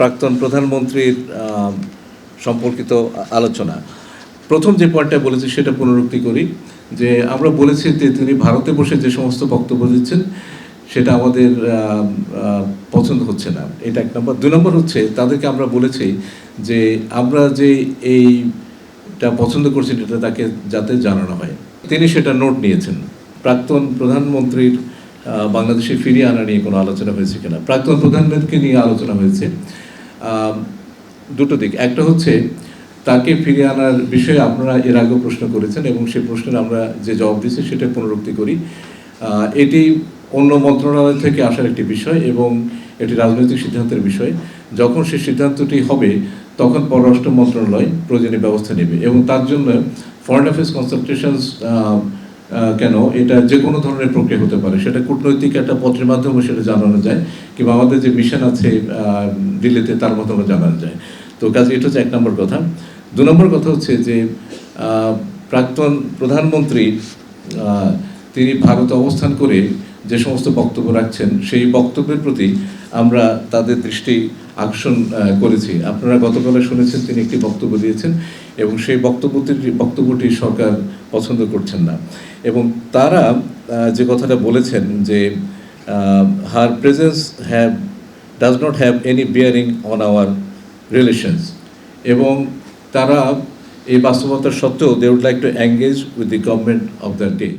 প্রাক্তন প্রধানমন্ত্রীর সম্পর্কিত আলোচনা। প্রথম যে পয়েন্টটা বলেছি সেটা পুনরুক্তি করি, যে আমরা বলেছি যে তিনি ভারতে বসে যে সমস্ত বক্তব্য দিচ্ছেন সেটা আমাদের পছন্দ হচ্ছে না, এটা এক নম্বর। দুই নম্বর হচ্ছে তাদেরকে আমরা বলেছি যে আমরা যে এইটা পছন্দ করছি এটা তাকে যাতে জানানো হয়। তিনি সেটা নোট নিয়েছেন। প্রাক্তন প্রধানমন্ত্রীর বাংলাদেশে ফিরিয়ে আনা নিয়ে কোনো আলোচনা হয়েছে কিনা? প্রাক্তন প্রধানমন্ত্রীকে নিয়ে আলোচনা হয়েছে। দুটো দিক, একটা হচ্ছে তাকে ফিরিয়ে আনার বিষয়ে আপনারা এর আগেও প্রশ্ন করেছেন এবং সেই প্রশ্নের আমরা যে জবাব দিচ্ছি সেটা পুনরুক্তি করি। এটি অন্য মন্ত্রণালয় থেকে আসার একটি বিষয় এবং এটি রাজনৈতিক সিদ্ধান্তের বিষয়। যখন সেই সিদ্ধান্তটি হবে তখন পররাষ্ট্র মন্ত্রণালয় প্রয়োজনীয় ব্যবস্থা নেবে এবং তার জন্য ফরেন অ্যাফেয়ার্স কনসালটেশনস কেন, এটা যে কোনো ধরনের প্রক্রিয়া হতে পারে, সেটা কূটনৈতিক একটা পত্রের মাধ্যমে সেটা জানানো যায়, কিংবা আমাদের যে মিশন আছে দিল্লিতে তার মাধ্যমে জানানো যায়। তো কাজে এটা হচ্ছে এক নম্বর কথা। দু নম্বর কথা হচ্ছে যে প্রাক্তন প্রধানমন্ত্রী তিনি ভারতে অবস্থান করে যে সমস্ত বক্তব্য রাখছেন সেই বক্তব্যের প্রতি আমরা তাদের দৃষ্টি আকর্ষণ করেছি। আপনারা গতকালে শুনেছেন তিনি একটি বক্তব্য দিয়েছেন এবং সেই বক্তব্যটি সরকার পছন্দ করছেন না, এবং তারা যে কথাটা বলেছেন যে her presence does not have any bearing on our relations, এবং তারা এই বাস্তবতার সত্ত্বেও they would like to engage with the government of the day.